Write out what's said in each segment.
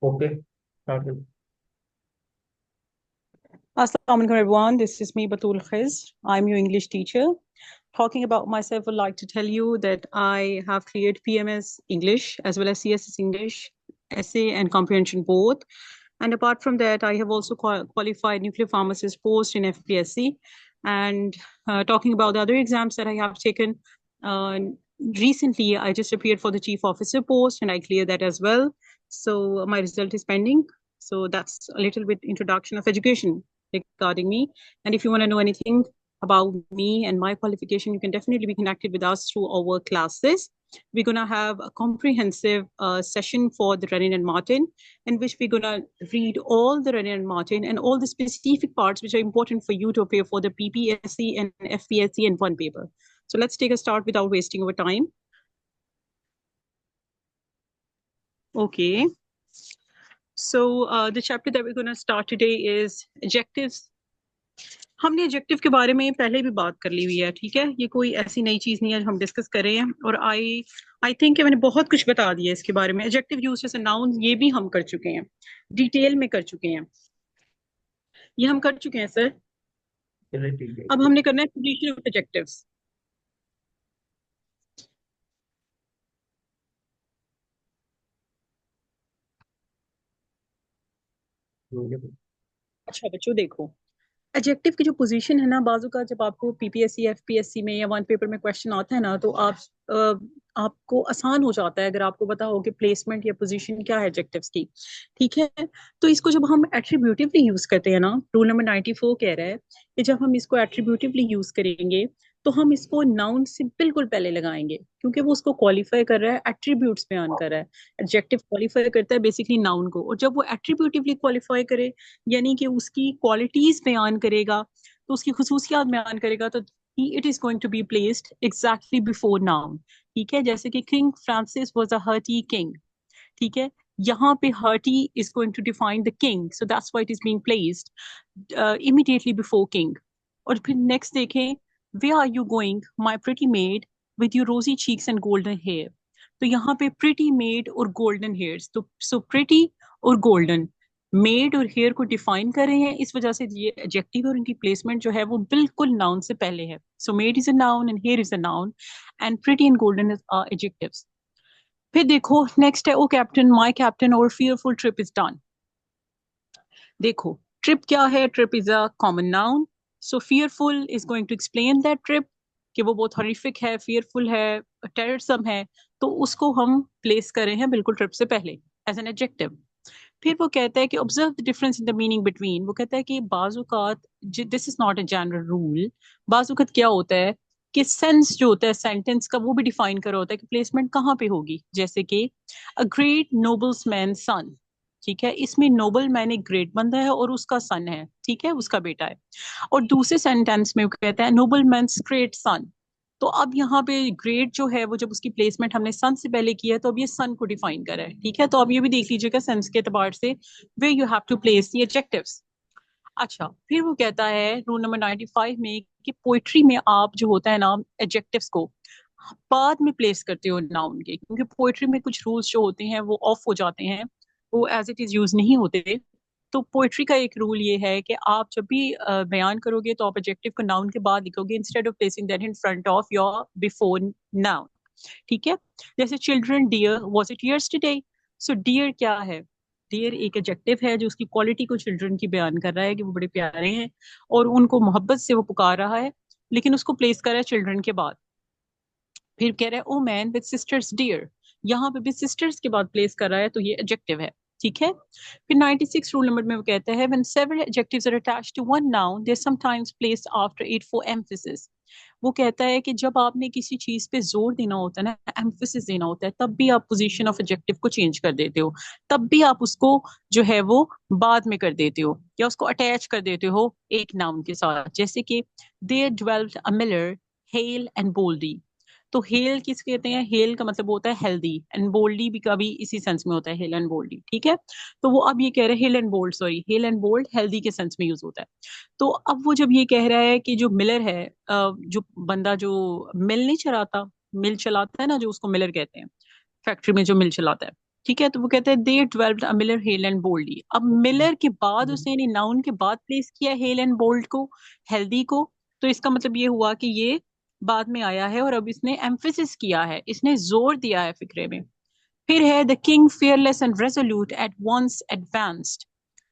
Okay start कर। Assalamu alaikum everyone. This is me, Batul Khiz. I'm your English teacher. Talking about myself, I'd like to tell you that I have cleared PMS English as well as CSS English, essay and comprehension both. And apart from that, I have also qualified nuclear pharmacist post in FPSC. And talking about the other exams that I have taken, uh, recently I just appeared for the chief officer post and I cleared that as well. So my result is pending. So that's a little bit introduction of education regarding me. And if you want to know anything about me and my qualification, you can definitely be connected with us through our classes. We're going to have a comprehensive session for the Renan and Martin, in which we're going to read all the Renan and Martin and all the specific parts which are important for you to appear for the PPSC and FPSC in one paper. So let's take a start without wasting our time. Okay. So the chapter that we're going to start today is adjectives. हमने adjective के बारे में पहले भी बात कर ली हुई है, ठीक है। ये कोई ऐसी नई चीज नहीं है जो हम डिस्कस कर रहे हैं। और आई थिंक मैंने बहुत कुछ बता दिया इसके बारे में। Adjective use as a noun ये भी हम कर चुके हैं, डिटेल में कर चुके हैं, ये हम कर चुके हैं सर। चलिए ठीक है। अब हमने करना है पोजीशन ऑफ एडजेक्टिव्स। अच्छा बच्चों देखो, एडजेक्टिव की जो पोजीशन है ना, बाजू का जब आपको पीपीएससी एफपीएससी में या वन पेपर में क्वेश्चन आता है ना, तो आपको आसान हो जाता है अगर आपको पता हो कि प्लेसमेंट या पोजीशन क्या है एडजेक्टिव्स की, ठीक है। तो इसको जब हम एट्रीब्यूटिवली यूज करते हैं ना, रूल नंबर 94 कह रहा है कि जब हम इसको एट्रीब्यूटिवली यूज करेंगे तो हम इसको नाउन से बिल्कुल पहले लगाएंगे, क्योंकि वो उसको क्वालिफाई कर रहा है, एट्रीब्यूट्स बयान कर रहा है। एडजेक्टिव क्वालिफाई करता है बेसिकली नाउन को, और जब वो एट्रीब्यूटिवली क्वालिफाई करे यानी कि उसकी क्वालिटीज बयान करेगा, तो उसकी खुसूसियात बयान करेगा, तो it is going to be placed exactly before noun, ठीक है। जैसे कि king Francis was a hearty king, ठीक है। यहाँ पे hearty is going to define the king, so that's why it is being placed immediately before king. और फिर नेक्स्ट देखें, where are you going my pretty maid with your rosy cheeks and golden hair. तो यहाँ पे pretty maid और golden hairs, तो so pretty और golden, made और हेयर को डिफाइन कर रहे हैं, इस वजह से ये एडजेक्टिव और इनकी प्लेसमेंट जो है वो बिल्कुल नाउन से पहले है। So maid is a noun and hair is a noun and pretty and golden is adjectives. फिर देखो नेक्स्ट है, ओ कैप्टन माय कैप्टन और fearful ट्रिप इज डन। देखो ट्रिप क्या है, trip is a common noun, so fearful is going to explain that trip, कि वो बहुत हॉरिफिक है, fearful है, टेररिज्म है, तो उसको हम प्लेस कर रहे हैं बिल्कुल ट्रिप से पहले एज एन एडजेक्टिव। फिर वो कहता है कि observe the difference in the meaning between. वो कहता है कि बाजुकात, this is not a general rule, बाजुकात क्या होता है कि सेंस जो होता है सेंटेंस का वो भी डिफाइन करा होता है कि प्लेसमेंट कहाँ पे होगी। जैसे कि अ ग्रेट नोबल्स मैन सन, ठीक है, इसमें नोबल मैन एक ग्रेट बंदा है और उसका सन है, ठीक है, उसका बेटा है। और दूसरे सेंटेंस में वो कहता है नोबल मैन ग्रेट सन। तो अब यहाँ पे ग्रेड जो है वो जब उसकी प्लेसमेंट हमने सन से पहले किया है, तो अब ये सन को डिफाइन करा है, ठीक है। तो अब ये भी देख लीजिएगा सेंस के एतबार से way you have to place the adjectives. अच्छा फिर वो कहता है रूल नंबर 95 में कि पोइट्री में आप जो होता है ना एडजेक्टिव्स को बाद में प्लेस करते हो नाउन के, क्योंकि पोइट्री में कुछ रूल्स जो होते हैं वो ऑफ हो जाते हैं, वो एज इट इज यूज नहीं होते। तो पोइट्री का एक रूल ये है कि आप जब भी बयान करोगे तो आप एडजेक्टिव को नाउन के बाद लिखोगे instead of placing that in front of your before noun, ठीक है। जैसे children dear was it years today, so dear क्या है, डियर एक एडजेक्टिव है जो उसकी क्वालिटी को चिल्ड्रन की बयान कर रहा है कि वो बड़े प्यारे हैं और उनको मोहब्बत से वो पुकार रहा है, लेकिन उसको प्लेस कर रहा है चिल्ड्रन के बाद। फिर कह रहा है O man with sisters dear, यहाँ पे भी सिस्टर्स के बाद प्लेस कर रहा है, तो ये एडजेक्टिव है, ठीक है। फिर 96 रूल नंबर में वो कहता है when several adjectives are attached to one noun they are sometimes placed after it for emphasis. वो कहता है कि जब आपने किसी चीज पे जोर देना होता है ना, एम्फेसिस देना होता है, तब भी आप पोजीशन ऑफ एडजेक्टिव को चेंज कर देते हो, तब भी आप उसको जो है वो बाद में कर देते हो या उसको अटैच कर देते हो एक नाउन के साथ। जैसे कि there dwelt a miller hale and bold. तो हेल किस कहते हैं, हेल का मतलब होता है हेल्दी, एंड बोल्डी भी कभी इसी सेंस में होता है, हेल एंड बोल्डी, ठीक है। तो वो अब ये कह रहे हैं hale and bold, sorry hale and bold healthy के सेंस में यूज होता है। तो अब वो जब ये कह रहा है कि जो मिलर है, जो बंदा जो मिल नहीं चलाता, मिल चलाता है ना, जो उसको मिलर कहते हैं, फैक्ट्री में जो मिल चलाता है, ठीक है, तो वो कहते हैं they developed a miller hale and bold. अब मिलर के बाद उसने यानी नाउन के बाद प्लेस किया हेल एंड बोल्ड को, हेल्दी को। तो इसका मतलब ये हुआ कि ये बाद में आया है और अब इसने एम्फेसिस किया है, इसने जोर दिया है फिक्रे में। फिर है the king fearless and resolute at once advanced.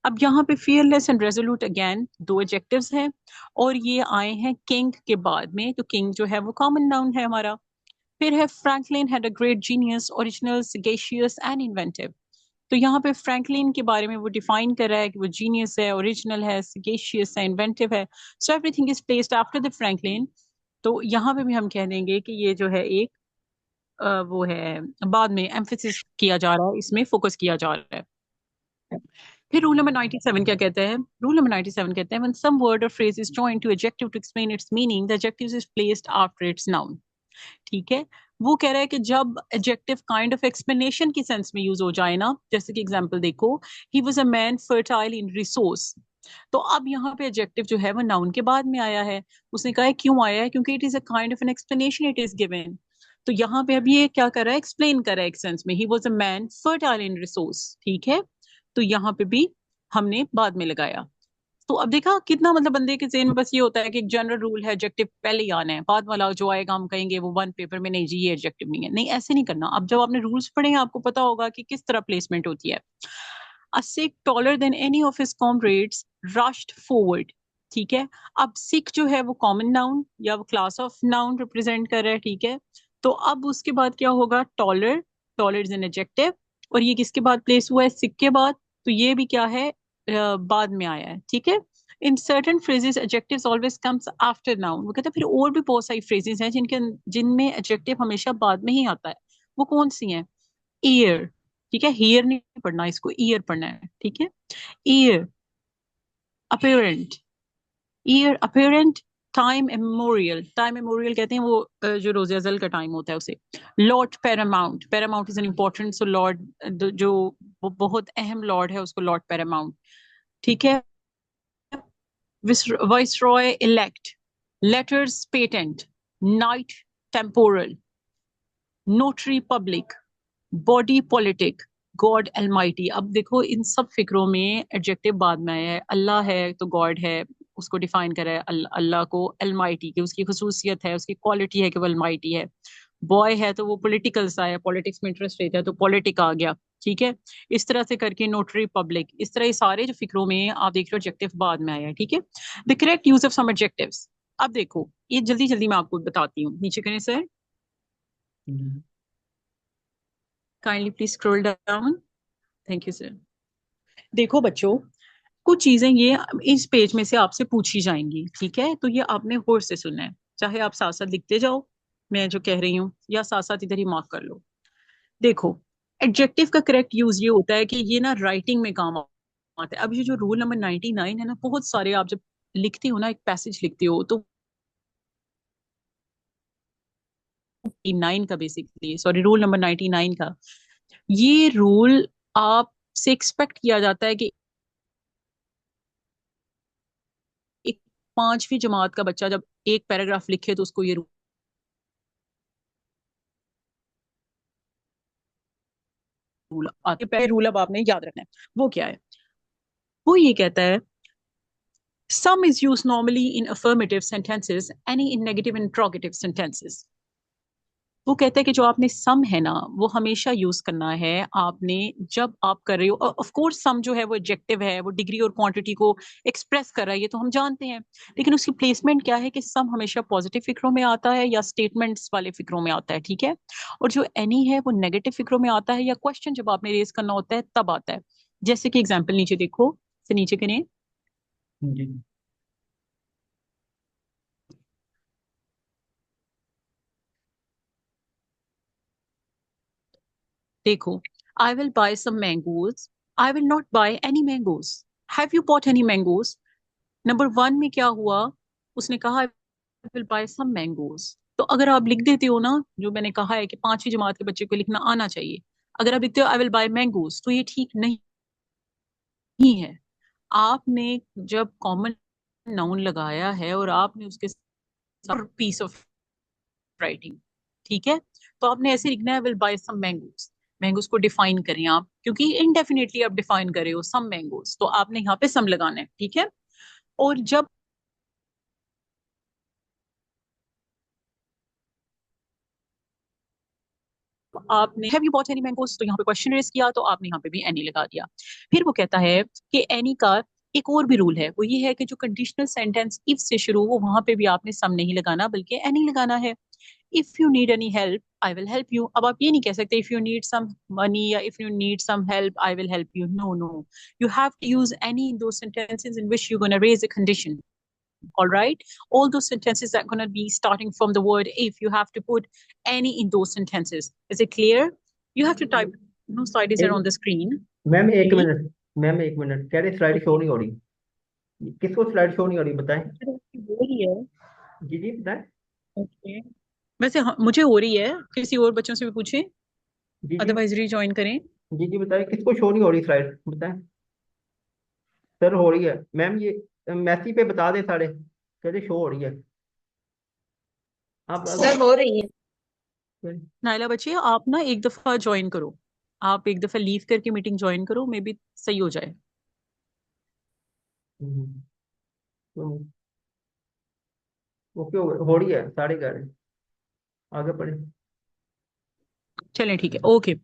अब यहाँ पे फियरलेस एंड रेजोल्यूट अगेन दो एडजेक्टिव्स हैं और ये आए हैं किंग के बाद में, तो किंग जो है वो कॉमन नाउन है हमारा। फिर है Franklin had a great genius, original, sagacious and inventive. तो यहाँ पे फ्रैंकलिन के बारे में वो डिफाइन कर रहा है कि वो जीनियस है, ओरिजिनल है, सगेशियस है, इन्वेंटिव है। So everything is placed after the Franklin. तो यहाँ पे भी हम कह देंगे कि ये जो है एक वो है, बाद में एम्फेसिस किया जा रहा है, इसमें फोकस किया जा रहा है। फिर रूल नंबर 97 क्या कहते हैं? रूल नंबर 97 कहते हैं when some word or phrase is joined to adjective to explain its meaning, the adjective is placed after its noun। ठीक है, वो कह रहा है कि जब एडजेक्टिव काइंड ऑफ एक्सप्लेनेशन की सेंस में यूज हो जाए ना, जैसे कि एग्जांपल देखो, he was a man fertile in resource. तो अब यहाँ पे एडजेक्टिव जो है वो नाउन के बाद में आया है। उसने कहा है क्यों आया है, क्योंकि it is a kind of an explanation it is given. तो यहाँ पे अब ये क्या कर रहा है, एक्सप्लेन कर रहा है एक सेंस में, he was a man fertile in resource. ठीक है, तो यहाँ पे भी हमने बाद में लगाया। तो अब देखा कितना मतलब बंदे के ज़हन में बस ये होता है कि एक जनरल रूल है, एडजेक्टिव पहले ही आना है, बाद वाला जो आएगा हम कहेंगे वो वन पेपर में नहीं जी ये एडजेक्टिव नहीं है। नहीं, ऐसे नहीं करना। अब जब आपने रूल्स पढ़े हैं आपको पता होगा कि किस तरह प्लेसमेंट होती है। A Sikh taller than any of his comrades rushed forward. ठीक है, अब सिख जो है वो कॉमन नाउन या वो क्लास ऑफ नाउन रिप्रेजेंट कर रहा है। ठीक है, तो अब उसके बाद क्या होगा, taller. Taller is an adjective और ये किसके बाद प्लेस हुआ है, सिख के बाद। तो ये भी क्या है, बाद में आया है। ठीक है, in certain phrases adjectives always comes after noun. वो कहता है फिर और भी बहुत सारी फ्रेजेस हैं जिनके जिनमें एडजेक्टिव हमेशा बाद में ही आता है। वो कौन सी हैं? ईयर। ठीक है, हियर नहीं पढ़ना, इसको ईयर पढ़ना है। ठीक है, year, apparent, year apparent, time immemorial. Time immemorial कहते हैं वो जो रोजे अजल का टाइम होता है उसे। Lord Paramount, Paramount is an important, so Lord जो वो बहुत अहम लॉर्ड है उसको लॉर्ड पैरामाउंट। ठीक है, viceroy elect, letters patent, knight temporal, notary public, body politic, God almighty. अब देखो इन सब फिक्रों में एडजेक्टिव बाद में आया है। अल्लाह है तो गॉड है, उसको डिफाइन करा है अल्लाह को एलमाइटी की, उसकी खसूसियत है, उसकी क्वालिटी है कि वो एलमाइटी है। बॉय है तो वो पॉलिटिकल सा है, पॉलिटिक्स में इंटरेस्ट रहता है तो पॉलिटिक आ गया। ठीक है, इस तरह से करके नोटरी पब्लिक, इस तरह ये सारे जो फिक्रों में आप देख रहे हो एडजेक्टिव बाद में आया है। ठीक है, the correct use of some adjectives. अब देखो ये जल्दी जल्दी मैं आपको बताती हूँ, नीचे करें sir, kindly please scroll down. Thank you sir. देखो बच्चों, कुछ चीजें ये इस पेज में से आपसे पूछी जाएंगी। ठीक है, तो ये आपने गौर से सुनना है, चाहे आप साथ साथ लिखते जाओ मैं जो कह रही हूँ, या साथ साथ इधर ही मार्क कर लो। देखो, एडजेक्टिव का करेक्ट यूज ये होता है कि ये ना राइटिंग में काम आता है। अब ये जो रूल नंबर 99 है ना, बहुत सारे आप जब लिखते हो ना, एक पैसेज लिखते हो तो 9 का बेसिकली, सॉरी रूल नंबर 99 का ये रूल आपसे एक्सपेक्ट किया जाता है कि एक पांचवी जमात का बच्चा जब एक पैराग्राफ लिखे तो उसको ये रूल आते, पहले रूल अब आपने याद रखना है। वो क्या है? वो ये कहता है some is used normally in affirmative sentences, any in negative and interrogative sentences। वो कहता है कि जो आपने सम है ना वो हमेशा यूज करना है आपने जब आप कर रहे हो। ऑफ कोर्स सम जो है वो एडजेक्टिव है, वो डिग्री और क्वांटिटी को एक्सप्रेस कर रहा है, ये तो हम जानते हैं। लेकिन उसकी प्लेसमेंट क्या है कि सम हमेशा पॉजिटिव फिक्रों में आता है या स्टेटमेंट्स वाले फिक्रों में आता है। ठीक है, और जो एनी है वो नेगेटिव फिक्रों में आता है या क्वेश्चन जब आपने रेज करना होता है तब आता है। जैसे कि एग्जाम्पल नीचे देखो, से नीचे करें। जी। देखो, I will buy some mangoes, I will not buy any mangoes. Have you bought any mangoes? Number one में क्या हुआ, उसने कहा I will buy some mangoes. तो अगर आप लिख देते हो ना, जो मैंने कहा है कि पांचवी जमात के बच्चे को लिखना आना चाहिए, अगर आप लिखते हो आई विल बाय मैंगोज तो ये ठीक नहीं है। आपने जब कॉमन नाउन लगाया है और आपने उसके साथ पीस ऑफ राइटिंग, ठीक है, तो आपने ऐसे लिखना है will buy some mangoes. Mangoes को डिफाइन करें आप, क्योंकि इनडेफिनेटली आप डिफाइन कर रहे हो सम मैंगोज, तो आपने यहाँ पे सम लगाना है, ठीक है। और जब आपने have you bought any mangoes, तो यहाँ पे क्वेश्चन रेज किया, तो आपने यहाँ पे भी एनी लगा दिया। फिर वो कहता है कि एनी का एक और भी रूल है, वो ये है कि जो कंडीशनल सेंटेंस इफ से शुरू हो वहां पे भी आपने सम नहीं लगाना बल्कि एनी लगाना है। If you need any help I will help you. अब आप ये नहीं कह सकते if you need some money या if you need some help I will help you, no no, you have to use any in those sentences in which you're going to raise a condition. All right, all those sentences that are going to be starting from the word if, you have to put any in those sentences. Is it clear? You have to type, no slide is there on the screen. Ma'am एक जी minute, ma'am एक minute, कह रहे slide show okay, नहीं हो रही। किसको slide show नहीं हो रही बताएं। हो रही है। जी जी बताएं। ओके, वैसे हाँ, मुझे हो रही है, किसी और बच्चों से भी पूछें, जी जी। अदरवाइज रीजॉइन करें। जी जी बताएं, किसको शो नहीं हो रही स्लाइड बताएं। सर हो रही है मैम, ये मैसेज पे बता दें सारे, कह रहे शो हो रही है। आप सर हो रही है। नाइला बच्चे, आप ना एक दफा ज्वाइन करो, आप एक दफा लीव करके मीटिंग ज्वाइन करो, मे बी सही हो जाए। हम्म, हम्म, ओके हो रही है, सारे कह रहे हैं। आगे बढ़े। चलें ठीक है, ओके।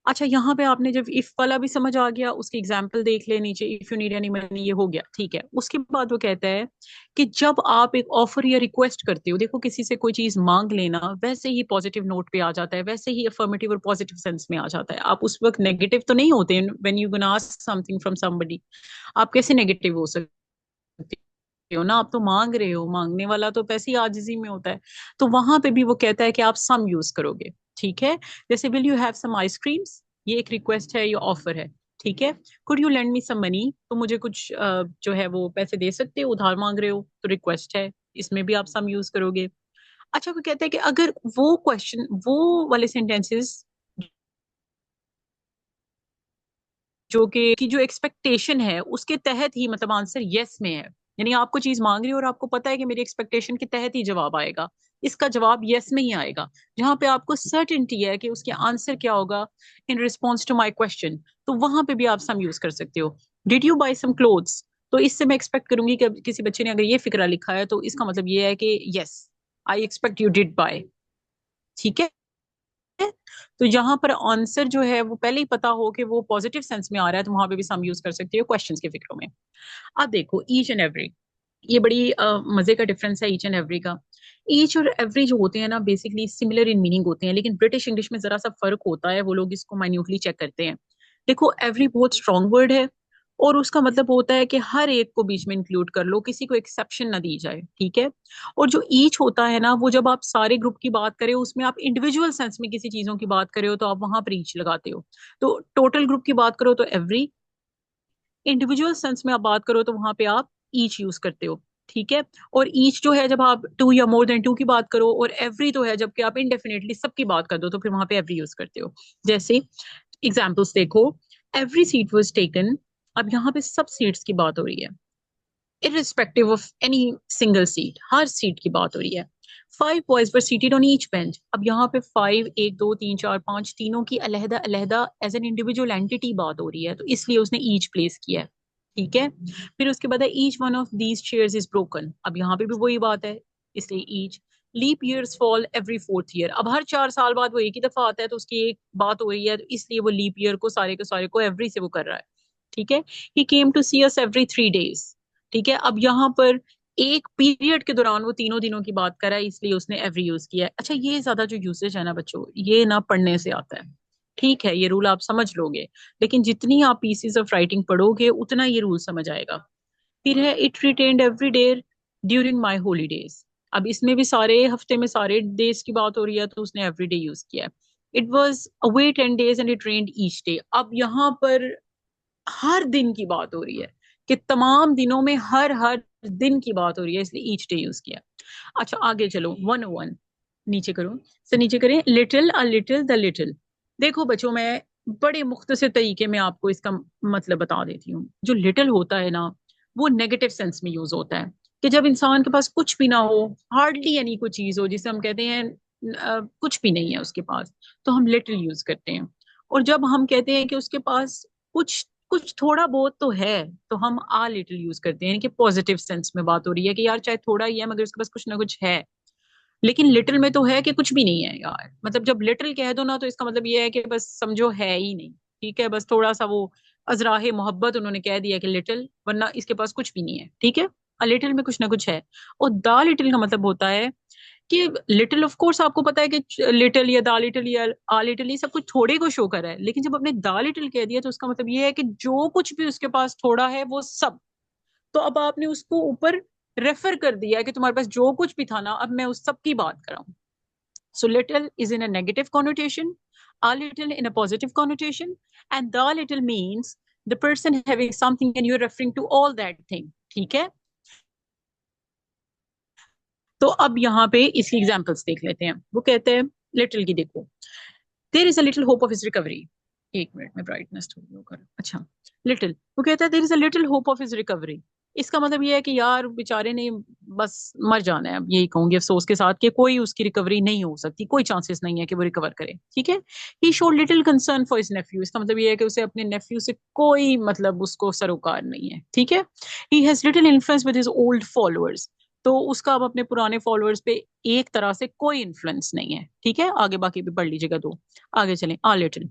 अच्छा, यहाँ पे आपने जब इफ वाला भी समझ आ गया, उसकी एग्जाम्पल देख ले नीचे, if you need any money, ये हो गया, ठीक है। उसके बाद वो कहता है कि जब आप एक ऑफर या रिक्वेस्ट करते हो, देखो किसी से कोई चीज मांग लेना वैसे ही पॉजिटिव नोट पे आ जाता है, वैसे ही अफर्मेटिव और पॉजिटिव सेंस में आ जाता है। आप उस वक्त नेगेटिव तो नहीं होते when you gonna ask something from somebody. आप कैसे नेगेटिव हो सकते हो ना, आप तो मांग रहे हो, मांगने वाला तो पैसे ही आजिजी में होता है। तो वहां पे भी वो कहता है कि आप सम यूज करोगे, ठीक है। जैसे will you have some ice creams, ये एक रिक्वेस्ट है, ये ऑफर है, ठीक है। Could you lend me some money, तो मुझे कुछ जो है वो पैसे दे सकते हो, उधार मांग रहे हो, तो रिक्वेस्ट है, इसमें भी आप सम यूज करोगे। अच्छा, वो कहता है कि अगर वो क्वेश्चन, वो वाले सेंटेंसेस जो कि जो एक्सपेक्टेशन है उसके तहत ही मतलब आंसर यस में है, यानी आपको चीज मांग रही हो और आपको पता है कि मेरी एक्सपेक्टेशन के तहत ही जवाब आएगा, इसका जवाब यस में ही आएगा, जहां पे आपको सर्टेनिटी है कि उसके आंसर क्या होगा in response to my question, तो वहां पे भी आप सम यूज कर सकते हो। Did you buy some clothes, तो इससे मैं एक्सपेक्ट करूंगी कि किसी बच्चे ने अगर ये फिक्रा लिखा है तो इसका मतलब ये है कि yes, I expect you did bye, ठीक है। तो यहाँ पर आंसर जो है वो पहले ही पता हो कि वो पॉजिटिव सेंस में आ रहा है, तो वहां पे भी सम यूज कर सकते हो क्वेश्चंस के फिक्रों में। अब देखो ईच एंड एवरी, ये बड़ी मजे का डिफरेंस है ईच एंड एवरी का। ईच और एवरी जो होते हैं ना बेसिकली सिमिलर इन मीनिंग होते हैं, लेकिन ब्रिटिश इंग्लिश में जरा सा फर्क होता है, वो लोग इसको माइन्यूटली चेक करते हैं। देखो एवरी बहुत स्ट्रॉन्ग वर्ड है, और उसका मतलब होता है कि हर एक को बीच में इंक्लूड कर लो, किसी को एक्सेप्शन ना दी जाए, ठीक है। और जो ईच होता है ना, वो जब आप सारे ग्रुप की बात करें, उसमें आप इंडिविजुअल सेंस में किसी चीजों की बात करें हो तो आप वहां पर ईच लगाते हो। तो टोटल ग्रुप की बात करो तो एवरी, इंडिविजुअल सेंस में आप बात करो तो वहां पे आप ईच यूज करते हो, ठीक है। और ईच जो है जब आप टू या मोर देन टू की बात करो, और एवरी तो है जबकि आप इनडेफिनेटली सबकी बात कर दो, तो फिर वहां पे एवरी यूज करते हो। जैसे एग्जाम्पल्स देखो, एवरी सीट वॉज टेकन, अब यहाँ पे सब सीट्स की बात हो रही है, irrespective of any single seat, her seat की बात हो रही है। 5 boys were seated on each bench, अब यहाँ पे 5, 1 2 3 4 5 तीनों की अलहदा अलहदा एज एन इंडिविजुअल एंटिटी बात हो रही है, तो इसलिए उसने ईच प्लेस किया है, ठीक है। फिर उसके बाद है each one of these chairs is broken, अब यहाँ पे भी वही बात है, इसलिए each. Leap years fall every 4th year, अब हर 4 साल बाद वो एक ही दफा आता है, तो उसकी एक बात हो रही है, तो इसलिए वो लीप ईयर को सारे को एवरी से वो कर रहा है, ठीक है। He came to see us every 3 days, ठीक है। अब यहाँ पर एक पीरियड के दौरान वो तीनों दिनों की बात करा है, इसलिए उसने एवरी यूज किया है। अच्छा, ये ज्यादा जो यूसेज है ना बच्चों, ये ना पढ़ने से आता है, ठीक है, ये रूल आप समझ लोगे, लेकिन जितनी आप पीसेस ऑफ राइटिंग पढ़ोगे उतना ये रूल समझ आएगा। फिर है it retained every day during my holidays, अब इसमें भी सारे हफ्ते में सारे डेज की बात हो रही है, तो उसने एवरी डे यूज किया है। It was away 10 days and it rained each day, अब यहाँ पर हर दिन की बात हो रही है, कि तमाम दिनों में हर हर दिन की बात हो रही है, इसलिए ईच डे यूज किया। अच्छा आगे चलो, 101, नीचे करो, से नीचे करें, little a little the little. देखो बच्चों, मैं बड़े मुख्तसर तरीके में आपको इसका मतलब बता देती हूँ। जो लिटिल होता है ना, वो नेगेटिव सेंस में यूज होता है, कि जब इंसान के पास कुछ भी ना हो, हार्डली यानी कोई चीज हो, जिसे हम कहते हैं कुछ भी नहीं है उसके पास, तो हम लिटिल यूज करते हैं। और जब हम कहते हैं कि उसके पास कुछ कुछ थोड़ा बहुत तो है, तो हम आ लिटिल यूज करते हैं, यानी कि पॉजिटिव सेंस में बात हो रही है कि यार चाहे थोड़ा ही है मगर उसके पास कुछ ना कुछ है। लेकिन लिटिल में तो है कि कुछ भी नहीं है यार, मतलब जब लिटिल कह दो ना तो इसका मतलब ये है कि बस समझो है ही नहीं। ठीक है, बस थोड़ा सा वो अजराहे मोहब्बत उन्होंने कह दिया कि लिटिल, वरना इसके पास कुछ भी नहीं है। ठीक है, लिटिल में कुछ ना कुछ है। और द लिटिल का मतलब होता है कि लिटिल, ऑफ कोर्स आपको पता है कि लिटिल या द लिटिल या आ लिटिल ये सब कुछ थोड़े को शो कर रहा है, लेकिन जब आपने द लिटिल कह दिया तो उसका मतलब ये है कि जो कुछ भी उसके पास थोड़ा है वो सब। तो अब आपने उसको ऊपर रेफर कर दिया कि तुम्हारे पास जो कुछ भी था ना, अब मैं उस सब की बात कर रहा हूँ। So little is in a negative connotation, a little in a positive connotation, and the little means the person having something and you're referring to all that thing. ठीक है, तो अब यहाँ पे इसकी एग्जांपल्स देख लेते हैं। वो कहते हैं लिटिल की, देखो, there is a little hope of his recovery. एक मिनट में ब्राइटनेस थोड़ी होकर, अच्छा, लिटिल, वो कहता है there is a little hope of his recovery. इसका मतलब ये है कि यार बेचारे ने बस मर जाना है, अब यही कहूंगी अफसोस के साथ कि कोई उसकी रिकवरी नहीं हो सकती, कोई चांसेस नहीं है कि वो रिकवर करे। ठीक है, he showed little concern for his Neiphiu. इसका मतलब ये है कि उसे अपने नेफ्यू से कोई मतलब उसको सरोकार नहीं है। ठीक है, he has little influence with his old followers. तो उसका अब अपने पुराने फॉलोअर्स पे एक तरह से कोई इन्फ्लुएंस नहीं है। ठीक है, आगे बाकी भी पढ़ लीजिएगा। तो आगे चलें, आ little,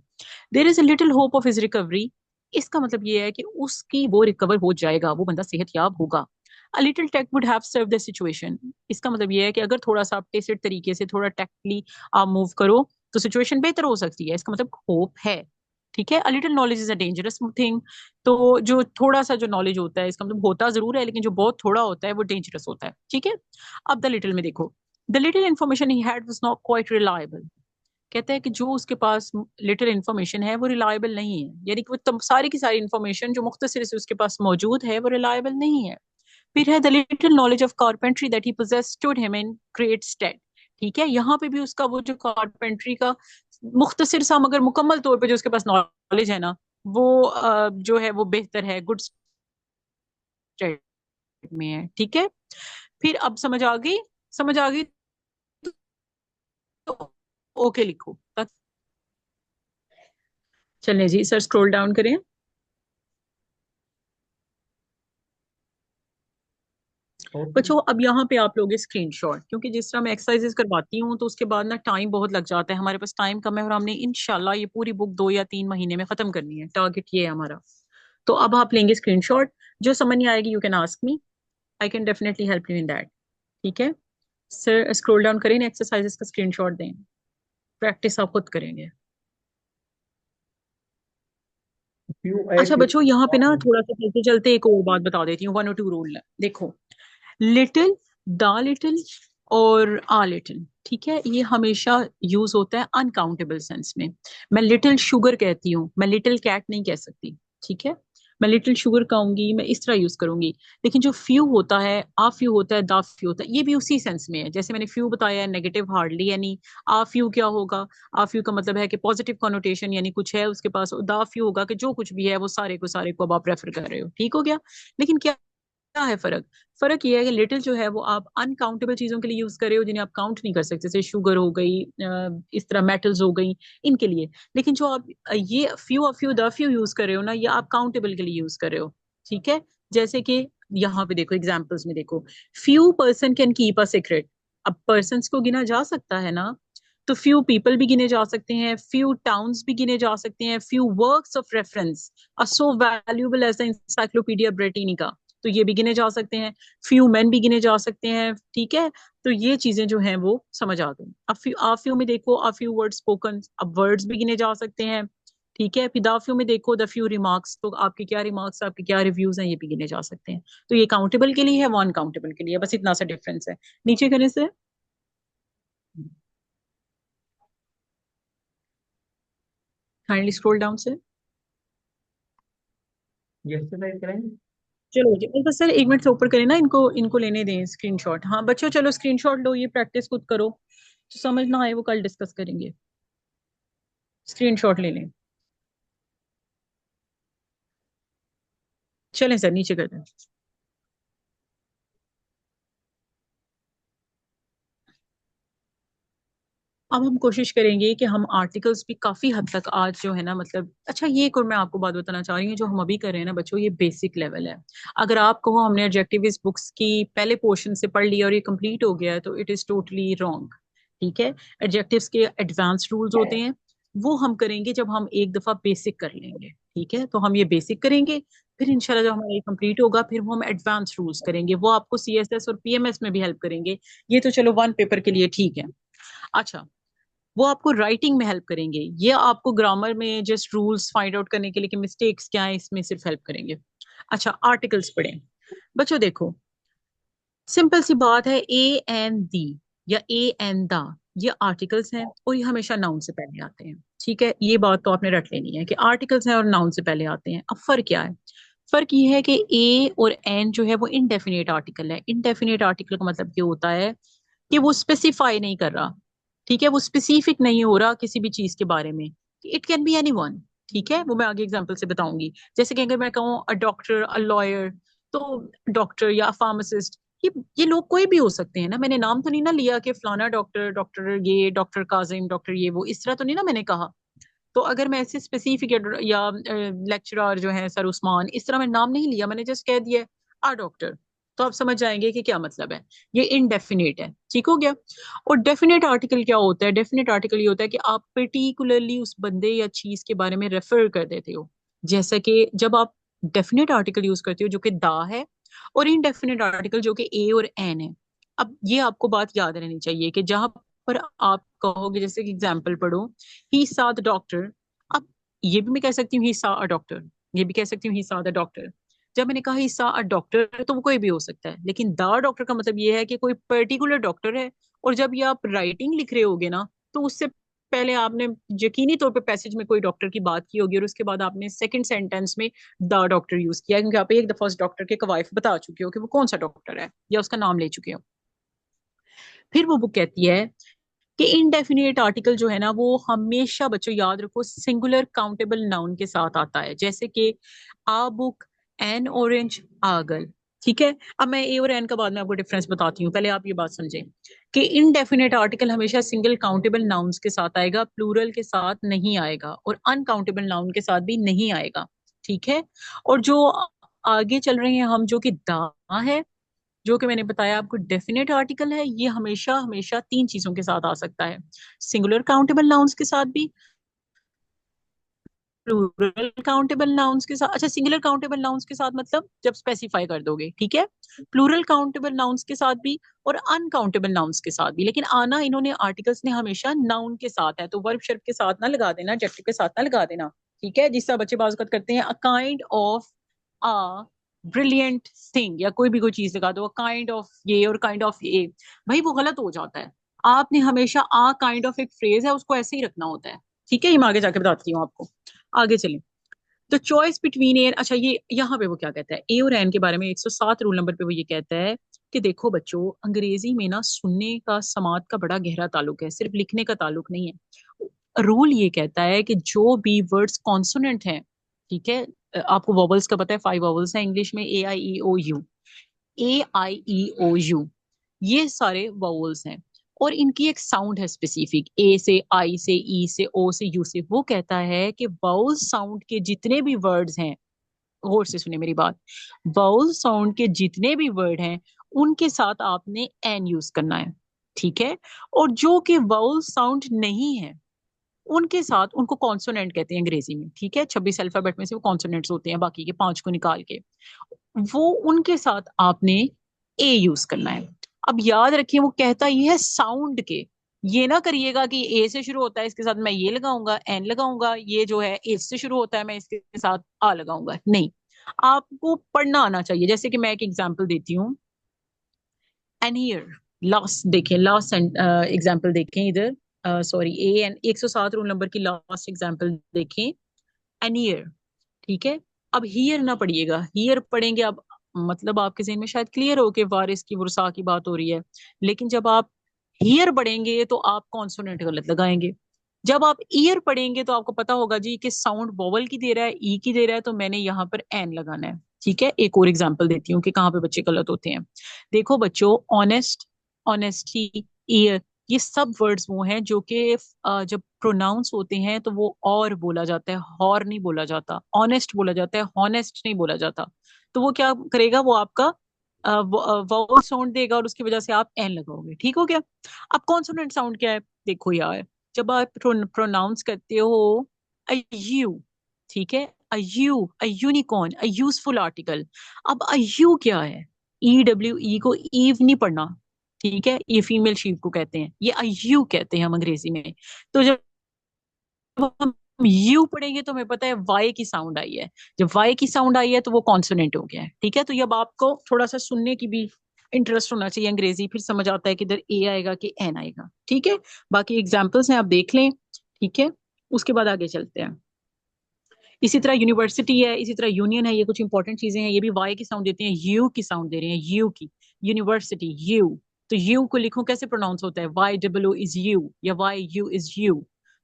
there is a little hope of his recovery. इसका मतलब ये है कि उसकी वो रिकवर हो जाएगा, वो बंदा सेहतयाब होगा। A little tact would have saved the situation. इसका मतलब ये है कि अगर थोड़ा सा आप टेसिड तरीके से थोड़ा टेक्टली आप मूव करो तो सिचुएशन बेहतर हो सकती है। इसका मतलब होप है। ठीक है, a little knowledge is a dangerous thing. तो जो थोड़ा सा जो नॉलेज होता है, इसका मतलब होता जरूर है लेकिन जो बहुत थोड़ा होता है वो डेंजरस होता है। ठीक है, अब द लिटिल में देखो, the little information he had was not quite reliable. कहता है कि जो उसके पास लिटिल इंफॉर्मेशन है वो रिलायबल नहीं है, यानी कि वो सारी की सारी इंफॉर्मेशन जो मुख्तसर से उसके पास मौजूद है वो रिलायबल नहीं है। फिर है the little knowledge of carpentry that he possessed stood him in great state. ठीक है, यहाँ पे भी उसका वो जो कारपेंट्री का मुख्तसर सा मगर मुकम्मल तौर पे जो उसके पास नॉलेज है ना, वो जो है वो बेहतर है, गुड स्टेट में है। ठीक है, फिर अब समझ आ गई, समझ आ गई तो ओके लिखो। चलें जी सर, स्क्रॉल डाउन करें। ओके। बच्चों अब यहाँ पे आप लोगे स्क्रीनशॉट, क्योंकि जिस तरह मैं एक्सरसाइजेस करवाती हूँ तो उसके बाद ना टाइम बहुत लग जाता है, हमारे पास टाइम कम है और हमने इंशाल्लाह ये पूरी बुक 2 या 3 महीने में खत्म करनी है, टारगेट ये है हमारा। तो अब आप लेंगे स्क्रीनशॉट, जो समझ नहीं आएगी you can ask me, I can definitely help you in that. ठीक है सर, स्क्रॉल डाउन करें, एक्सरसाइजेस का स्क्रीनशॉट दें, प्रैक्टिस आप खुद करेंगे। फ्यू अच्छा एट बच्चों, यहाँ पे ना थोड़ा सा चलते चलते एक और बात बता देती हूँ, 1 और 2 रूल। देखो, लिटिल, द लिटिल और आ लिटिल, ठीक है, ये हमेशा यूज होता है अनकाउंटेबल सेंस में। मैं लिटिल शुगर कहती हूँ, मैं लिटिल कैट नहीं कह सकती। ठीक है, मैं लिटिल शुगर कहूंगी, मैं इस तरह यूज करूंगी। लेकिन जो फ्यू होता है, आ फ्यू होता है, दा फ्यू होता है, ये भी उसी सेंस में है। जैसे मैंने फ्यू बताया है नेगेटिव हार्डली, यानी आ फ्यू क्या होगा, आ फ्यू का मतलब है कि पॉजिटिव कॉनोटेशन, यानी कुछ है उसके पास। दा फ्यू होगा कि जो कुछ भी है वो सारे को सारे को अब आप रेफर कर रहे हो। ठीक हो गया, लेकिन क्या है फर्क? फर्क ये है कि लिटिल जो है वो आप अनकाउंटेबल चीजों के लिए यूज कर रहे हो जिन्हें आप काउंट नहीं कर सकते, जैसे शुगर हो गई, इस तरह मेटल्स हो गई, इनके लिए। लेकिन जो आप ये फ्यू द फ्यू यूज कर रहे हो ना, ये आप काउंटेबल के लिए यूज कर रहे हो। ठीक है, जैसे कि यहाँ पे देखो एग्जाम्पल्स में देखो, few person can keep a secret. अब पर्सन को गिना जा सकता है ना, तो फ्यू पीपल भी गिने जा सकते हैं, फ्यू टाउन्स भी गिने जा सकते हैं, few works of reference are so valuable as the encyclopaedia Britannica, तो ये भी गिने जा सकते हैं। फ्यू मैन भी गिने जा सकते हैं। ठीक है, तो ये चीजें जो हैं वो समझ आ गई। अब फ्यू, आ फ्यू में देखो, आ फ्यू वर्ड्स स्पोकन, अब वर्ड्स भी गिने जा सकते हैं। ठीक है, फिर द फ्यू में देखो, द फ्यू रिमार्क्स, तो आपके क्या रिमार्क्स, आपके क्या रिव्यूज हैं, ये भी गिने जा सकते हैं। तो ये काउंटेबल के लिए है, वो अनकाउंटेबल के लिए है, बस इतना सा डिफरेंस है। नीचे करने से काइंडली स्क्रॉल डाउन से। ये एक्सरसाइज करेंगे। चलो जी, बस सर 1 मिनट से ऊपर करें ना, इनको इनको लेने दें स्क्रीनशॉट। हाँ बच्चों चलो स्क्रीनशॉट लो, ये प्रैक्टिस खुद करो, जो समझ ना आए वो कल डिस्कस करेंगे। स्क्रीनशॉट ले लें। चलें सर, नीचे करते हैं। अब हम कोशिश करेंगे कि हम आर्टिकल्स भी काफी हद तक आज जो है ना, मतलब अच्छा ये एक और मैं आपको बात बताना चाह रही हूँ, जो हम अभी कर रहे हैं ना बच्चों, ये बेसिक लेवल है। अगर आप कहो हमने एडजेक्टिव इस बुक्स की पहले पोर्शन से पढ़ लिया और ये कंप्लीट हो गया है, तो इट इज टोटली रॉन्ग। ठीक है, एडजेक्टिव्स के एडवांस रूल्स होते हैं, वो हम करेंगे जब हम एक दफा बेसिक कर लेंगे। ठीक है, तो हम ये बेसिक करेंगे, फिर इंशाल्लाह जब हमारा ये कंप्लीट होगा फिर वो हम एडवांस रूल्स करेंगे, वो आपको सीएसएस और पीएमएस में भी हेल्प करेंगे। ये तो चलो वन पेपर के लिए ठीक है। अच्छा, वो आपको राइटिंग में हेल्प करेंगे, ये आपको ग्रामर में जस्ट रूल्स फाइंड आउट करने के लिए कि मिस्टेक्स क्या है इसमें सिर्फ हेल्प करेंगे। अच्छा, आर्टिकल्स पढ़ें बच्चों। देखो, सिंपल सी बात है, ए एंड दी या ए एंड दा, ये आर्टिकल्स हैं और ये हमेशा नाउन से पहले आते हैं। ठीक है, ये बात तो आपने रट लेनी है कि आर्टिकल्स हैं और नाउन से पहले आते हैं। अब फर्क क्या है? फर्क ये है कि ए और एन जो है वो इनडेफिनेट आर्टिकल है। इनडेफिनेट आर्टिकल का मतलब ये होता है कि वो स्पेसिफाई नहीं कर रहा। ठीक है, वो स्पेसिफिक नहीं हो रहा किसी भी चीज के बारे में। It can be any one. ठीक है, वो मैं आगे एग्जांपल से बताऊंगी। जैसे कि अगर मैं कहूँ अ डॉक्टर, अ लॉयर, तो डॉक्टर या फार्मासिस्ट, ये लोग कोई भी हो सकते हैं ना। मैंने नाम तो नहीं ना लिया कि फलाना डॉक्टर, डॉक्टर ये, डॉक्टर काजिम, डॉक्टर ये वो, इस तरह तो नहीं ना मैंने कहा। तो अगर मैं ऐसे स्पेसिफिक या लेक्चरर जो है सर उस्मान, इस तरह मैं नाम नहीं लिया, मैंने जस्ट कह दिया आ डॉक्टर, तो आप समझ जाएंगे कि क्या मतलब है। ये इनडेफिनेट है। ठीक हो गया। और डेफिनेट आर्टिकल क्या होता है? डेफिनेट आर्टिकल ये होता है कि आप पर्टिकुलरली उस बंदे या चीज के बारे में रेफर कर देते हो। जैसे कि जब आप डेफिनेट आर्टिकल यूज करते हो जो कि दा है, और इनडेफिनेट आर्टिकल जो कि ए और एन है। अब ये आपको बात याद रहनी चाहिए कि जहां पर आप कहोगे, जैसे कि एग्जाम्पल पढ़ो, ही saw the डॉक्टर। अब ये भी मैं कह सकती हूँ ही saw a डॉक्टर, ये भी कह सकती हूँ ही saw the डॉक्टर। जब मैंने कहा ही saw a डॉक्टर, तो वो कोई भी हो सकता है, लेकिन द डॉक्टर का मतलब ये है कि कोई पर्टिकुलर डॉक्टर है। और जब ये आप राइटिंग लिख रहे होगे ना, तो उससे पहले आपने यकीनी तौर पे पैसेज में कोई डॉक्टर की बात की होगी, और उसके बाद आपने सेकंड सेंटेंस में द डॉक्टर यूज किया, क्योंकि आप एक दफा उस डॉक्टर के कवायफ बता चुके हो कि वो कौन सा डॉक्टर है, या उसका नाम ले चुके हो। फिर वो बुक कहती है कि इनडेफिनिट आर्टिकल जो है ना, वो हमेशा बच्चों याद रखो सिंगुलर काउंटेबल नाउन के साथ आता है। जैसे कि a book, an orange, a girl. ठीक है, अब मैं ए और एन का बाद में आपको डिफरेंस बताती हूँ, पहले आप ये बात समझें कि इनडेफिनेट आर्टिकल हमेशा सिंगल काउंटेबल नाउन्स के साथ आएगा, प्लूरल के साथ नहीं आएगा, और अनकाउंटेबल नाउन के साथ भी नहीं आएगा। ठीक है, और जो आगे चल रहे हैं हम, जो कि दा है, जो कि मैंने बताया आपको डेफिनेट आर्टिकल है, ये हमेशा हमेशा तीन चीजों के साथ आ सकता है। सिंगुलर काउंटेबल नाउन्स के साथ भी, प्लूरल काउंटेबल नाउन्स के साथ। अच्छा, सिंगुलर काउंटेबल नाउन्स के साथ मतलब जब स्पेसिफाई कर दोगे। ठीक है, प्लूरल काउंटेबल नाउन्स के साथ भी, और अनकाउंटेबल नाउन्स के साथ भी। लेकिन आना इन्होंने आर्टिकल्स ने हमेशा नाउन के साथ है, तो वर्ब शर्ब के साथ ना लगा देना, एडजेक्टिव के साथ ना लगा देना। ठीक है, जिस तरह बच्चे बाज़ करते हैं, a kind of a brilliant thing, या कोई चीज लगा दो, काइंड ऑफ ये और काइंड ऑफ ये, भाई वो गलत हो जाता है। आपने हमेशा आ काइंड ऑफ, एक फ्रेज है, उसको ऐसे ही रखना होता है। ठीक है, ये मैं आगे जाके बताती हूँ आपको। आगे चलें। तो चॉइस बिटवीन ए, अच्छा ये यहाँ पे वो क्या कहता है ए और एन के बारे में, 107 रूल नंबर पे वो ये कहता है कि देखो बच्चों, अंग्रेजी में ना सुनने का समात का बड़ा गहरा ताल्लुक है, सिर्फ लिखने का ताल्लुक नहीं है। रूल ये कहता है कि जो भी वर्ड्स कॉन्सोनेंट हैं, ठीक है, आपको वॉवल्स का पता है, 5 वॉवल्स हैं इंग्लिश में, A I E O U, A I E O U, ये सारे वाउल्स हैं। और इनकी एक साउंड है स्पेसिफिक, ए से, आई से, ई से, ओ से, यू से। वो कहता है कि वाउल साउंड के जितने भी वर्ड्स हैं, गौर से सुने मेरी बात, वाउल साउंड के जितने भी वर्ड हैं, उनके साथ आपने एन यूज करना है। ठीक है, और जो कि वाउल साउंड नहीं है, उनके साथ, उनको कॉन्सोनेंट कहते हैं अंग्रेजी में। ठीक है, 26 अल्फाबेट में से वो कॉन्सोनेंट्स होते हैं, बाकी के 5 को निकाल के, वो उनके साथ आपने ए यूज करना है। अब याद रखिए, वो कहता ये है साउंड के। ये ना करिएगा कि ए से शुरू होता है इसके साथ मैं ये लगाऊंगा, एन लगाऊंगा, ये जो है ए से शुरू होता है मैं इसके साथ आ लगाऊंगा, नहीं। आपको पढ़ना आना चाहिए। जैसे कि मैं एक एग्जांपल देती हूँ, एन ईयर, लास्ट देखें, लास्ट एग्जांपल देखें इधर, sorry, A N 107 rule number की लास्ट एग्जांपल देखें, एन ईयर। ठीक है, अब हियर ना पढ़िएगा, हियर पढ़ेंगे अब मतलब आपके जहन में शायद क्लियर हो कि वारिस की वुरसा की बात हो रही है। लेकिन जब आप हियर पढ़ेंगे तो आप कॉन्सोनेंट गलत लगाएंगे। जब आप ईयर पढ़ेंगे तो आपको पता होगा जी कि साउंड वोवल की दे रहा है, ई की दे रहा है, तो मैंने यहाँ पर एन लगाना है। ठीक है, एक और एग्जांपल देती हूँ कि कहाँ पे बच्चे गलत होते हैं। देखो बच्चों, ऑनेस्ट, ऑनेस्टी, ईयर, ये सब वर्ड्स वो हैं जो कि जब प्रोनाउंस होते हैं तो वो और बोला जाता है, हॉर नहीं बोला जाता, ऑनेस्ट बोला जाता है, हॉनेस्ट नहीं बोला जाता। तो वो क्या करेगा, वो आपका वावल साउंड देगा और उसकी वजह से आप एन लगाओगे। ठीक हो गया। अब कॉन्सोनेंट साउंड क्या है? देखो यार, जब आप प्रोनाउंस करते हो अ यू, ठीक है, a U, a unicorn, a useful article. अब अ यू क्या है? ई डब्ल्यू ई को ईव नहीं पढ़ना, ठीक है, ये फीमेल शीप को कहते हैं, ये अ यू कहते हैं हम अंग्रेजी में। तो जब हम यू पढ़ेंगे तो हमें पता है वाई की साउंड आई है। जब वाई की साउंड आई है तो वो कॉन्सोनेंट हो गया है। ठीक है, तो ये अब आपको थोड़ा सा सुनने की भी इंटरेस्ट होना चाहिए अंग्रेजी, फिर समझ आता है कि इधर ए आएगा कि एन आएगा। ठीक है, बाकी एग्जाम्पल्स हैं, आप देख लें। ठीक है, उसके बाद आगे चलते हैं। इसी तरह यूनिवर्सिटी है, इसी तरह यूनियन है, ये कुछ इंपॉर्टेंट चीजें हैं, ये भी वाई की साउंड देते हैं, यू की साउंड दे रहे हैं, यू की। University, you. तो यू को लिखो कैसे प्रोनाउंस होता है? वाई डब्ल्यू इज यू या वाई यू इज यू।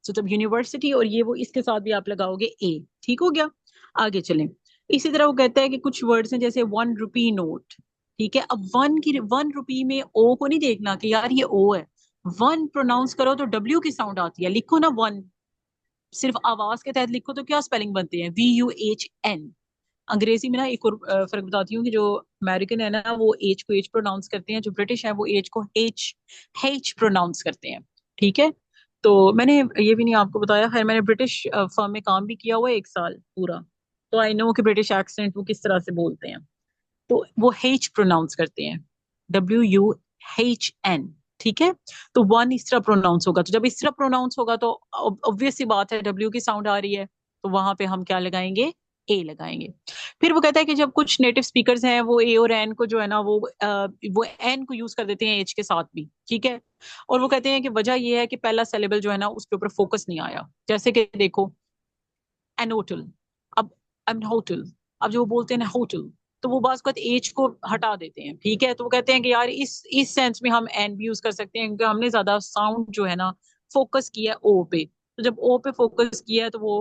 तो जब यूनिवर्सिटी और ये वो, इसके साथ भी आप लगाओगे ए। ठीक हो गया। आगे चलें। इसी तरह वो कहता है कि कुछ वर्ड्स हैं जैसे 1 रुपी नोट। ठीक है, अब 1 रुपी में ओ को नहीं देखना कि यार ये ओ है। वन प्रोनाउंस करो तो डब्ल्यू की साउंड आती है, लिखो ना वन। सिर्फ आवाज के तहत लिखो तो क्या स्पेलिंग बनते हैं? VUHN। अंग्रेजी में ना एक और फर्क बताती हूँ कि जो अमेरिकन है ना वो एच को एच प्रोनाउंस करते हैं, जो ब्रिटिश है वो एच को एच एच प्रोनाउंस करते हैं। ठीक है, तो मैंने ये भी नहीं आपको बताया, खैर मैंने ब्रिटिश फर्म में काम भी किया हुआ है 1 साल पूरा। तो आई नो कि ब्रिटिश एक्सेंट वो किस तरह से बोलते हैं। तो वो हेच प्रोनाउंस करते हैं, WUHN। ठीक है, तो वन इस तरह प्रोनाउंस होगा, तो जब इस तरह प्रोनाउंस होगा तो ऑब्वियस सी बात है डब्ल्यू की साउंड आ रही है, तो वहां पे हम क्या लगाएंगे? ए लगाएंगे। फिर वो कहता है कि जब कुछ नेटिव स्पीकर्स हैं वो ए और एन को जो है ना वो एन को यूज कर देते हैं एच के साथ भी। ठीक है, और वो कहते हैं कि वजह ये है कि पहला सेलेबल जो है ना उसके ऊपर फोकस नहीं आया। जैसे कि देखो, एन होटल, अब एन होटल, अब जो वो बोलते हैं ना होटल, तो वो बात एज को हटा देते हैं। ठीक है, तो वो कहते हैं कि यार इस सेंस में हम एन भी यूज कर सकते हैं क्योंकि हमने ज्यादा साउंड जो है ना फोकस किया है ओ पे। तो जब ओ पे फोकस किया है तो वो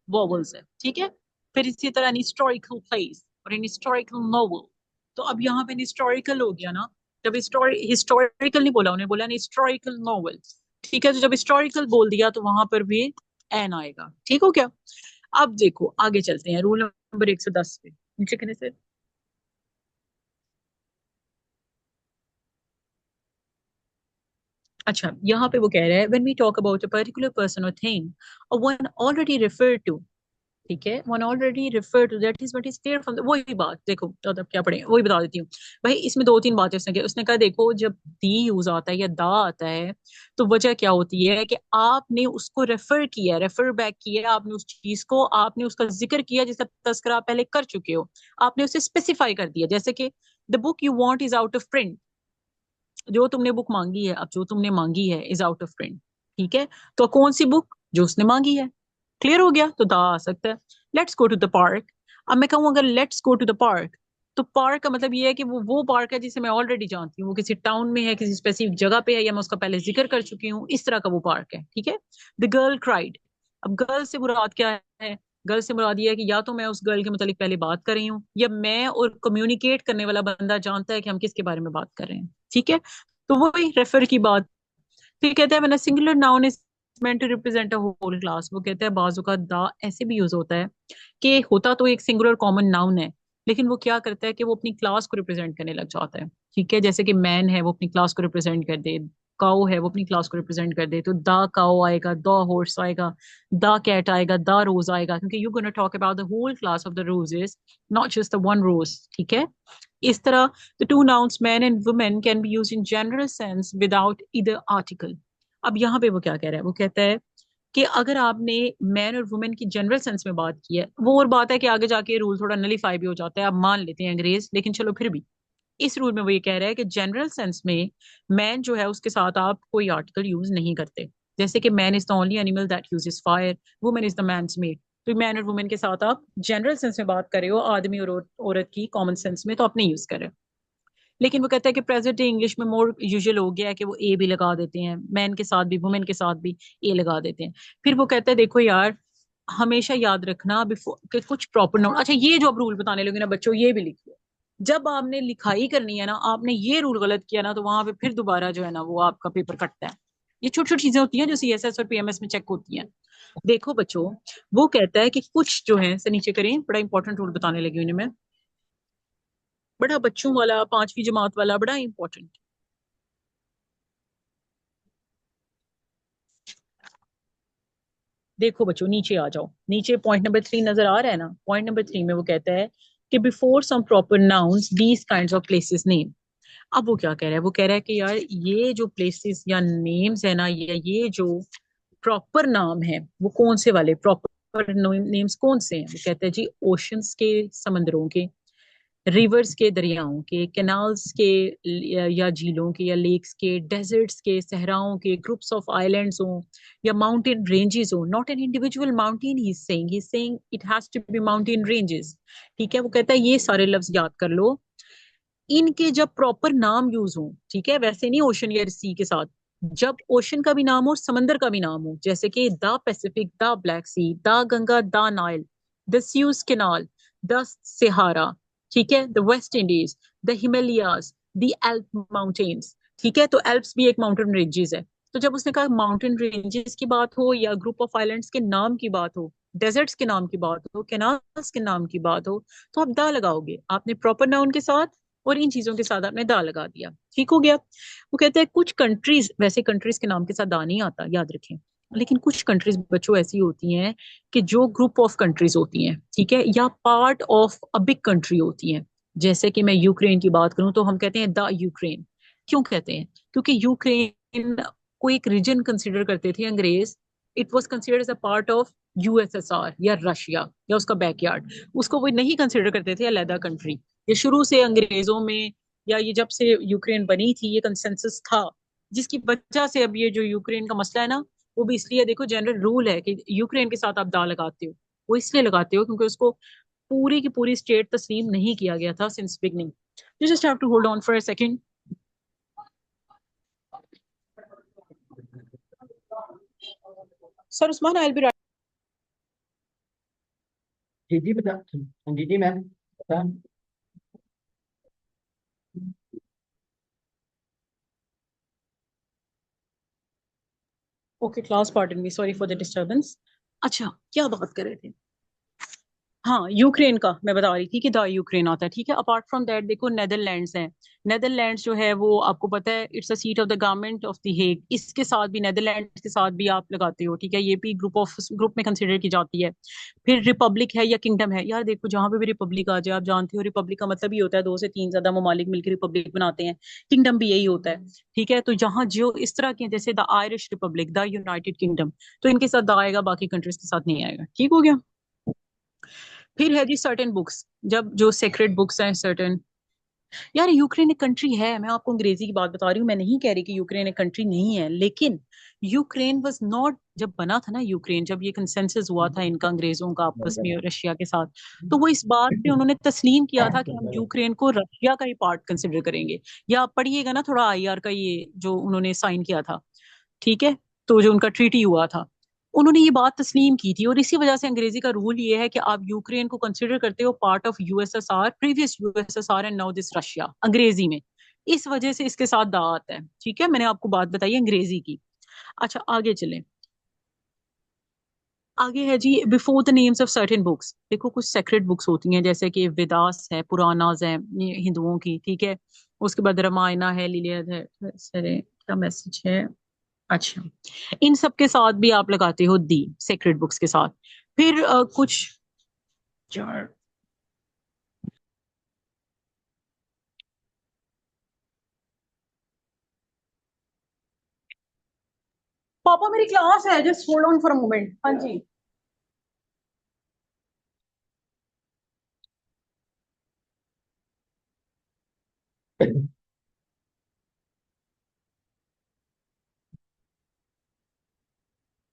वॉवल्स है। ठीक है, फिर इसी तरह एन हिस्टोरिकल प्लेस और एन हिस्टोरिकल नोवेल। तो अब यहाँ पे हिस्टोरिकल हो गया ना, जब हिस्टोरिकल नहीं बोला, उन्हें बोला हिस्टोरिकल नोवेल। ठीक है, तो जब हिस्टोरिकल बोल दिया तो वहां पर भी एन आएगा। ठीक हो क्या? अब देखो आगे चलते हैं रूल नंबर 110 पे, नीचे कहने से। अच्छा, यहाँ पे वो कह रहा है when we talk about a particular person और थिंग और वन ऑलरेडी रेफर टू। ठीक है, one already refer to that is what is clear from वही बात। देखो तो अब क्या पढ़े, वही बता देती हूँ। भाई इसमें 2-3 बातें उसने की। उसने कहा देखो जब दी यूज आता है या दा आता है तो वजह क्या होती है कि आपने उसको रेफर किया, रेफर बैक किया, आपने उस चीज को, आपने उसका जिक्र किया जिसका तस्करा आप पहले कर चुके हो। आपने उसे स्पेसिफाई कर दिया, जैसे कि the book you want is out of print. जो तुमने बुक मांगी है, अब जो तुमने मांगी है इज आउट ऑफ प्रिंट। ठीक है, तो कौन सी बुक? जो उसने मांगी है। क्लियर हो गया, तो दा आ सकता है। Let's go to the park. अब मैं कहूँ अगर let's go to the park, तो पार्क का मतलब ये है कि वो पार्क है जिसे मैं ऑलरेडी जानती हूँ, वो किसी टाउन में है, किसी स्पेसिफिक जगह पे है, या मैं उसका पहले जिक्र कर चुकी हूँ, इस तरह का वो पार्क है। ठीक है, द गर्ल क्राइड। अब गर्ल से मुराद क्या है? गर्ल से मुराद ये है कि या तो मैं उस गर्ल के मतलब पहले बात कर रही हूँ, या मैं और कम्युनिकेट करने वाला बंदा जानता है कि हम किसके बारे में बात कर रहे हैं। ठीक है, तो वही रेफर की बात। फिर कहता है मैंने singular noun is meant to represent a whole class. वो कहता है बाजू का दा ऐसे भी यूज होता है कि होता तो एक सिंगुलर कॉमन नाउन है, लेकिन वो क्या करता है कि वो अपनी क्लास को रिप्रेजेंट करने लग जाता है। ठीक है, जैसे कि मैन है वो अपनी क्लास को रिप्रेजेंट कर दे, काउ है वो अपनी क्लास को रिप्रेजेंट कर दे, तो द काउ आएगा, द हॉर्स आएगा, द कैट आएगा, द रोज आएगा, क्योंकि you gonna talk about the whole class of the roses, not just the one rose. ठीक है, इस तरह the two nouns man and woman can be used in general sense without either article। अब यहाँ पे वो क्या कह रहा है? वो कहता है कि अगर आपने मैन और वुमेन की जनरल सेंस में बात की है, वो और बात है कि आगे जाके रूल थोड़ा नलीफाई भी हो जाता है, आप मान लेते हैं अंग्रेज, लेकिन चलो फिर भी इस रूल में वो ये कह रहा है कि जनरल सेंस में मैन जो है उसके साथ आप कोई आर्टिकल यूज नहीं करते। जैसे कि man is the only animal that uses fire, woman is the man's maid. तो मैन और वुमेन के साथ आप जनरल सेंस में बात कर रहे हो, आदमी और औरत की कॉमन सेंस में तो आप नहीं यूज कर रहे हो। लेकिन वो कहता है कि प्रेजेंट डे इंग्लिश में मोर यूजुअल हो गया है कि वो ए भी लगा देते हैं, मैन के साथ भी वुमेन के साथ भी ए लगा देते हैं। फिर वो कहता है देखो यार, हमेशा याद रखना बिफोर कि कुछ प्रॉपर नाउन। अच्छा, ये जो आप रूल बताने लगे ना बच्चों, ये भी लिखिए। जब आपने लिखाई करनी है ना, आपने ये रूल गलत किया ना, तो वहां पे फिर दोबारा जो है ना वो आपका पेपर कटता है। ये छोटी छोटी चीजें होती हैं जो CSS और PMS में चेक होती हैं। देखो बच्चों, वो कहता है कि कुछ जो है से नीचे करें, बड़ा इंपॉर्टेंट रूल बताने लगी हूँ इन्हें मैं, बड़ा बच्चों वाला, 5वीं जमात वाला, बड़ा इंपॉर्टेंट। देखो बच्चों नीचे आ जाओ, नीचे पॉइंट नंबर 3 नजर आ रहा है ना। पॉइंट नंबर 3 में वो कहता है कि before some proper nouns these kinds of places name. अब वो क्या कह रहा है, वो कह रहा है कि यार ये जो प्लेसेस या नेम्स है ना, ये जो प्रॉपर नाम है वो कौन से वाले प्रॉपर नेम्स कौन से हैं। वो कहते हैं जी ओशंस के, समंदरों के, रिवर्स के, दरियाओं के, कैनाल्स के, या झीलों के या लेक्स के, डेजर्ट्स के, सहराओं के, ग्रुप्स ऑफ आइलैंड्स हो या माउंटेन रेंजेस हो। Not an individual mountain he is saying it has to be mountain ranges. ठीक है, वो कहता है ये सारे लफ्ज याद कर लो, इनके जब प्रॉपर नाम यूज हो, ठीक है, वैसे नहीं ओशन या सी के साथ, जब ओशन का भी नाम हो, समंदर का भी नाम हो, जैसे कि the Pacific, the Black Sea, the Ganga, the Nile, the Suez Canal, the Sahara, ठीक है, the West Indies, the Himalayas, the Alp mountains. ठीक है, तो एल्प्स भी एक माउंटेन रेंजेस है। तो जब उसने कहा माउंटेन रेंजेस की बात हो या ग्रुप ऑफ आइलैंड्स के नाम की बात हो, डेजर्ट्स के नाम की बात हो, कैनाल्स के नाम की बात हो, तो आप दा लगाओगे, आपने प्रॉपर नाउन के साथ और इन चीजों के साथ आपने दा लगा दिया, ठीक हो गया। वो कहते हैं कुछ कंट्रीज, वैसे कंट्रीज के नाम के साथ दा नहीं आता, याद रखें, लेकिन कुछ कंट्रीज बच्चों ऐसी होती हैं कि जो ग्रुप ऑफ कंट्रीज होती हैं, ठीक है, या part of a big country होती हैं। जैसे कि मैं यूक्रेन की बात करूं तो हम कहते हैं द यूक्रेन। क्यों कहते हैं? क्योंकि यूक्रेन को एक रीजन कंसिडर करते थे अंग्रेज। It was considered as a part of USSR या रशिया या उसका बैकयार्ड। उसको वो नहीं कंसिडर करते थे अलहदा कंट्री। ये शुरू से अंग्रेजों में, या ये जब से यूक्रेन बनी थी, ये कंसेंसस था, जिसकी वजह से अब ये जो यूक्रेन का मसला है ना, वो भी इसलिए, देखो जनरल रूल है कि यूक्रेन के साथ आप दा लगाते हो, वो इसलिए लगाते हो क्योंकि उसको पूरी की पूरी स्टेट तस्लीम नहीं किया गया था since beginning. You just have to hold on for a second. Sir Usman, I will be. जी जी बता। जी जी मैम बता। Okay class, pardon me, sorry for the disturbance. अच्छा, क्या बात कर रहे थे? हाँ, यूक्रेन का मैं बता रही थी कि द यूक्रेन आता है, ठीक है। अपार्ट फ्रॉम दैट देखो नेदरलैंड्स हैं। नेदरलैंड्स जो है वो आपको पता है it's a seat of the government of the Hague. इसके साथ भी, नेदरलैंड्स के साथ भी आप लगाते हो, ठीक है, ये भी ग्रुप में कंसिडर की जाती है। फिर रिपब्लिक है या किंगडम है, यार देखो जहां पे भी रिपब्लिक आ जाए, आप जानते हो रिपब्लिक का मतलब ही होता है दो से तीन ज्यादा ममालिक मिलकर रिपब्लिक बनाते हैं। किंगडम भी यही होता है, ठीक है। तो जहां जो इस तरह के, जैसे the Irish Republic, the United kingdom, तो इनके साथ द आएगा, बाकी कंट्रीज के साथ नहीं आएगा, ठीक हो गया। फिर है जी सर्टेन बुक्स, जब जो सेक्रेड बुक्स हैं सर्टेन। यार यूक्रेन एक कंट्री है, मैं आपको अंग्रेजी की बात बता रही हूँ, मैं नहीं कह रही कि यूक्रेन एक कंट्री नहीं है, लेकिन यूक्रेन वाज नॉट, जब बना था ना यूक्रेन, जब ये कंसेंसस हुआ था इनका अंग्रेजों का आपस में रशिया के साथ, तो वो इस बात पे उन्होंने तस्लीम किया था कि हम यूक्रेन को रशिया का ही पार्ट कंसिडर करेंगे। या आप पढ़िएगा ना थोड़ा IR का, ये जो उन्होंने साइन किया था, ठीक है, तो जो उनका ट्रीटी हुआ था, उन्होंने ये बात तस्लीम की थी। और इसी वजह से अंग्रेजी का रूल ये है कि आप यूक्रेन को कंसिडर करते हो part of USSR, previous USSR and now this Russia, अंग्रेजी में। इस वजह से इसके साथ दा आता है, ठीक है, मैंने आपको बात बताई अंग्रेजी की। अच्छा आगे चलें। आगे है जी before the names of certain books. देखो कुछ सेक्रेट बुक्स होती हैं, जैसे कि वेदास है, पुराणास है, ये हिंदुओं की, ठीक है। उसके बाद रामायणा है, लिलियड है, सरे क्या मैसेज है। अच्छा, इन सब के साथ भी आप लगाते हो दी, सेक्रेट बुक्स के साथ। फिर कुछ यार, पापा मेरी क्लास है, just hold on for a moment. हाँ जी।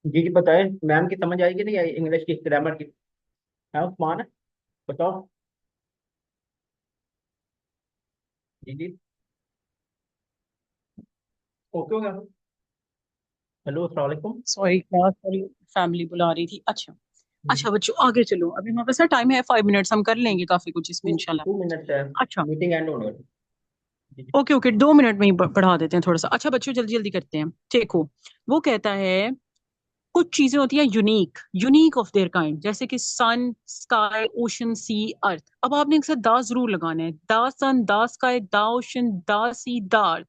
जी जी बताए मैम की समझ आएगी नहीं आई इंग्लिश की ग्रामर की। हाँ उस्मान बताओ। जी जी ओके हो गया। हेलो अस्सलाम वालेकुम। सॉरी क्लास, सॉरी, फैमिली बुला रही थी। अच्छा। अच्छा बच्चों आगे चलो, अभी हमारे पास टाइम है 5 मिनट्स, हम कर लेंगे काफी कुछ इसमें टू इंशाल्लाह। टू मिनट्स है। अच्छा। मीटिंग एंड होने वाली। ओके ओके, 2 मिनट में ही पढ़ा देते हैं थोड़ा सा। अच्छा बच्चों जल्दी जल्दी करते हैं। देखो, वो कहता है कुछ चीजें होती हैं unique, unique of their kind, जैसे कि सन, स्काई, ओशन, सी, अर्थ। अब आपने एक साथ दा जरूर लगाना है, दा सन, दा स्काई, दा ओशन, दा सी, दा अर्थ।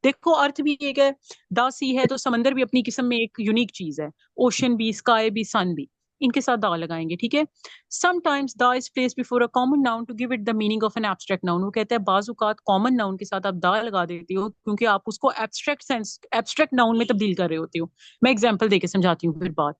देखो अर्थ भी एक है, दा सी है तो समंदर भी अपनी किस्म में एक यूनिक चीज है, ओशन भी, स्काई भी, सन भी। इनके साथ दा लगाएंगे, ठीक है। Sometimes the is placed before a common noun to give it the meaning of an abstract noun. वो कहता है बाजुकात कॉमन नाउन के साथ आप दा लगा देती हो क्योंकि आप उसको एब्स्ट्रैक्ट सेंस, एब्स्ट्रैक्ट नाउन में तब्दील कर रहे होते हो। मैं एग्जांपल देके समझाती हूँ फिर बात।